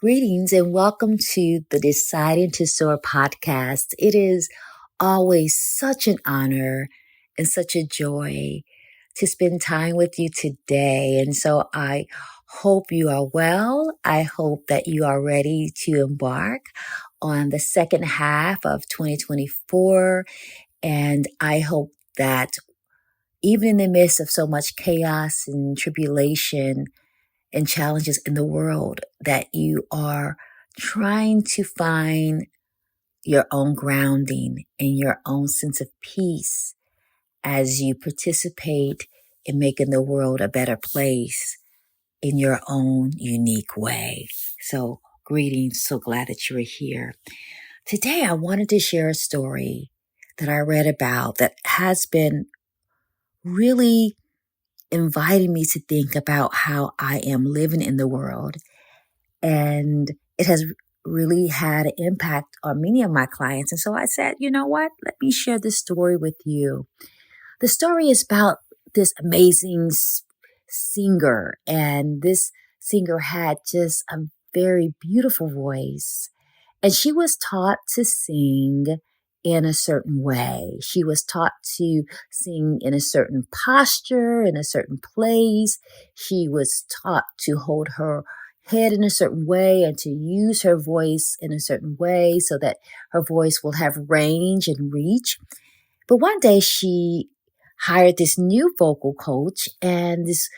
Greetings and welcome to the Deciding to Soar podcast. It is always such an honor and such a joy to spend time with you today. And so I hope you are well. I hope that you are ready to embark on the second half of 2024. And I hope that even in the midst of so much chaos and tribulation, and challenges in the world, that you are trying to find your own grounding and your own sense of peace as you participate in making the world a better place in your own unique way. So greetings. So glad that you're here. Today, I wanted to share a story that I read about that has been really inviting me to think about how I am living in the world. And it has really had an impact on many of my clients. And so I said, you know what? Let me share this story with you. The story is about this amazing singer. And this singer had just a very beautiful voice. And she was taught to sing in a certain way. She was taught to sing in a certain posture, in a certain place. She was taught to hold her head in a certain way and to use her voice in a certain way so that her voice will have range and reach. But one day she hired this new vocal coach, and this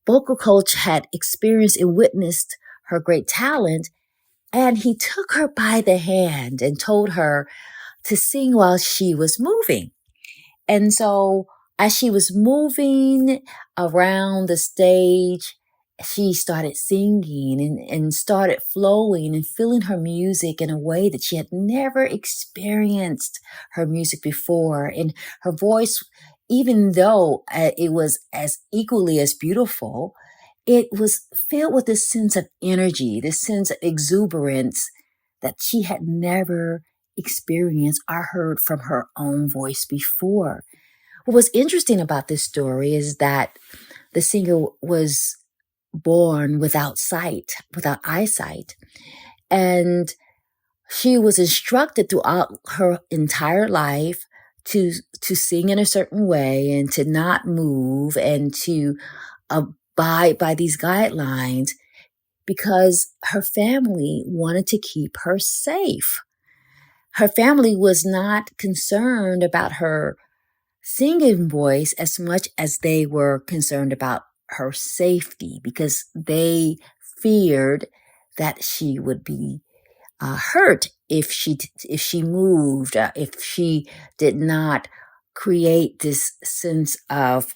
vocal coach had experienced and witnessed her great talent. And he took her by the hand and told her to sing while she was moving. And so as she was moving around the stage, she started singing and started flowing and feeling her music in a way that she had never experienced her music before. And her voice, even though it was as equally as beautiful, it was filled with this sense of energy, this sense of exuberance that she had never experienced or heard from her own voice before. What was interesting about this story is that the singer was born without sight, without eyesight, and she was instructed throughout her entire life to sing in a certain way and to not move and to abide by these guidelines because her family wanted to keep her safe. Her family was not concerned about her singing voice as much as they were concerned about her safety because they feared that she would be hurt if she moved, if she did not create this sense of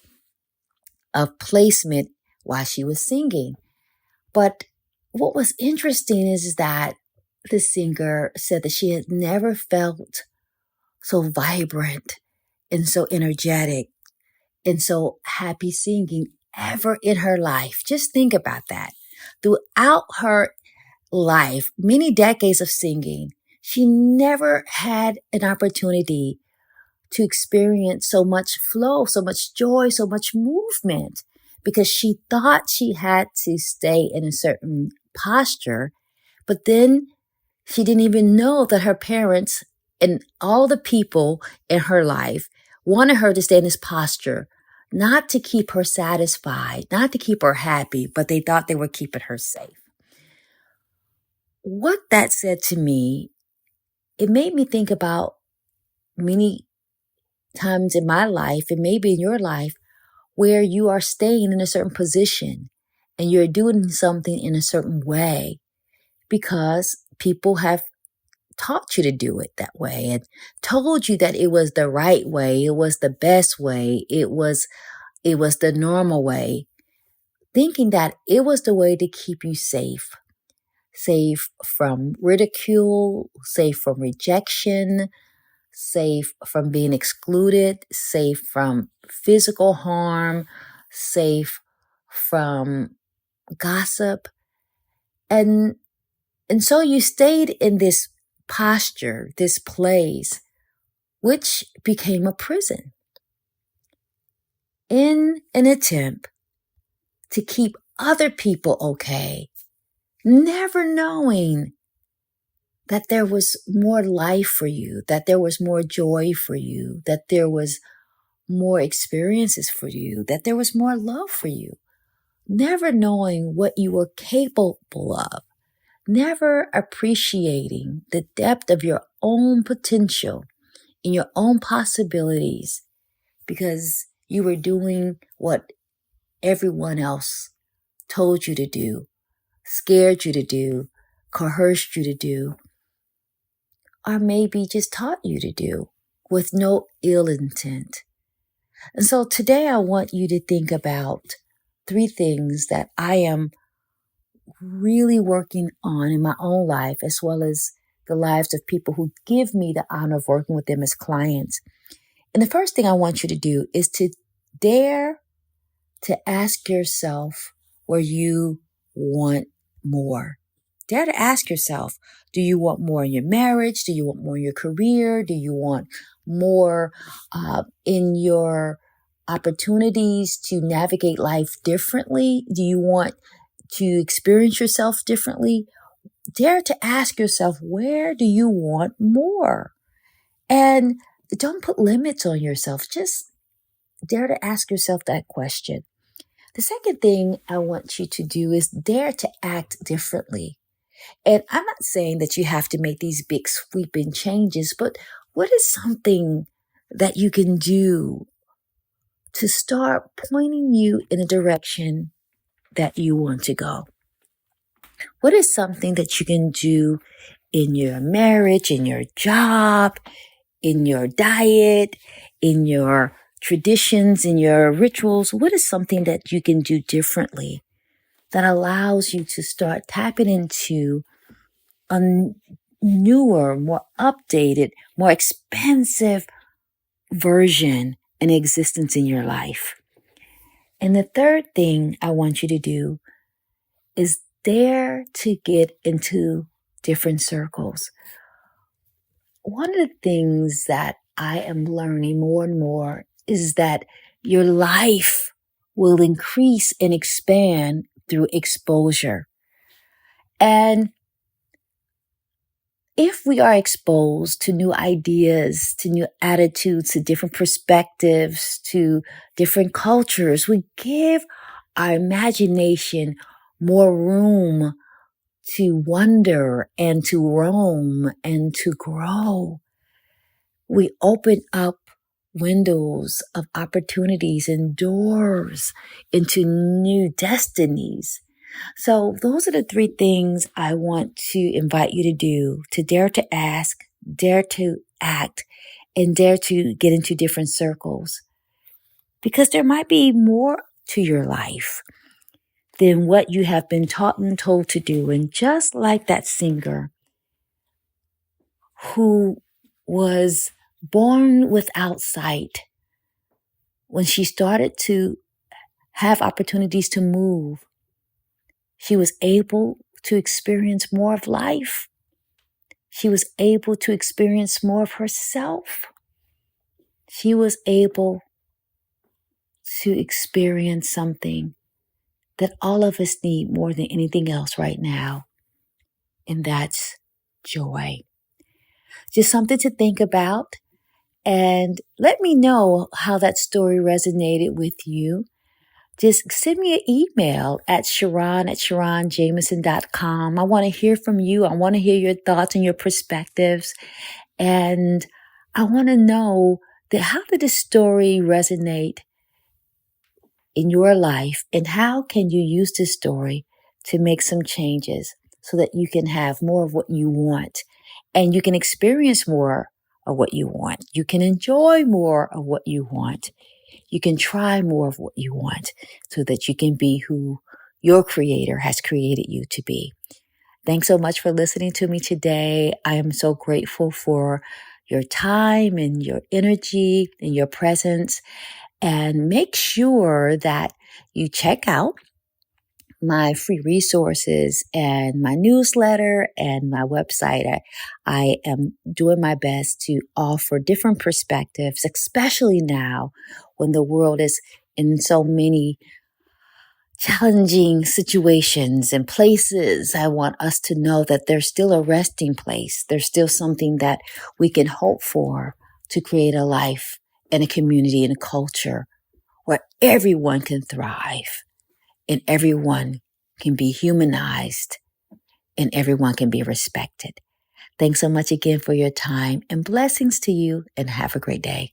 placement while she was singing. But what was interesting is that the singer said that she had never felt so vibrant and so energetic and so happy singing ever in her life. Just think about that. Throughout her life, many decades of singing, she never had an opportunity to experience so much flow, so much joy, so much movement, because she thought she had to stay in a certain posture. But then she didn't even know that her parents and all the people in her life wanted her to stay in this posture, not to keep her satisfied, not to keep her happy, but they thought they were keeping her safe. What that said to me, it made me think about many times in my life and maybe in your life where you are staying in a certain position and you're doing something in a certain way because people have taught you to do it that way and told you that it was the right way, it was the best way, it was the normal way, thinking that it was the way to keep you safe from ridicule, safe from rejection, safe from being excluded, safe from physical harm, safe from gossip. And so you stayed in this posture, this place, which became a prison in an attempt to keep other people okay, never knowing that there was more life for you, that there was more joy for you, that there was more experiences for you, that there was more love for you, never knowing what you were capable of, never appreciating the depth of your own potential and your own possibilities because you were doing what everyone else told you to do, scared you to do, coerced you to do, or maybe just taught you to do with no ill intent. And so today I want you to think about 3 things that I am really working on in my own life, as well as the lives of people who give me the honor of working with them as clients. And the first thing I want you to do is to dare to ask yourself where you want more. Dare to ask yourself, do you want more in your marriage? Do you want more in your career? Do you want more in your opportunities to navigate life differently? Do you want to experience yourself differently? Dare to ask yourself, where do you want more? And don't put limits on yourself. Just dare to ask yourself that question. The second thing I want you to do is dare to act differently. And I'm not saying that you have to make these big sweeping changes, but what is something that you can do to start pointing you in a direction that you want to go? What is something that you can do in your marriage, in your job, in your diet, in your traditions, in your rituals? What is something that you can do differently that allows you to start tapping into a newer, more updated, more expensive version and existence in your life? And the third thing I want you to do is dare to get into different circles. One of the things that I am learning more and more is that your life will increase and expand through exposure. And if we are exposed to new ideas, to new attitudes, to different perspectives, to different cultures, we give our imagination more room to wonder and to roam and to grow. We open up windows of opportunities and doors into new destinies. So those are the 3 things I want to invite you to do: to dare to ask, dare to act, and dare to get into different circles. Because there might be more to your life than what you have been taught and told to do. And just like that singer who was born without sight, when she started to have opportunities to move, she was able to experience more of life. She was able to experience more of herself. She was able to experience something that all of us need more than anything else right now, and that's joy. Just something to think about, and let me know how that story resonated with you. Just send me an email at SharRon@SharronJamison.com. I want to hear from you. I want to hear your thoughts and your perspectives. And I want to know that how did this story resonate in your life, and how can you use this story to make some changes so that you can have more of what you want and you can experience more of what you want. You can enjoy more of what you want. You can try more of what you want so that you can be who your creator has created you to be. Thanks so much for listening to me today. I am so grateful for your time and your energy and your presence. And make sure that you check out my free resources and my newsletter and my website. I am doing my best to offer different perspectives, especially now when the world is in so many challenging situations and places, I want us to know that there's still a resting place. There's still something that we can hope for to create a life and a community and a culture where everyone can thrive and everyone can be humanized and everyone can be respected. Thanks so much again for your time and blessings to you, and have a great day.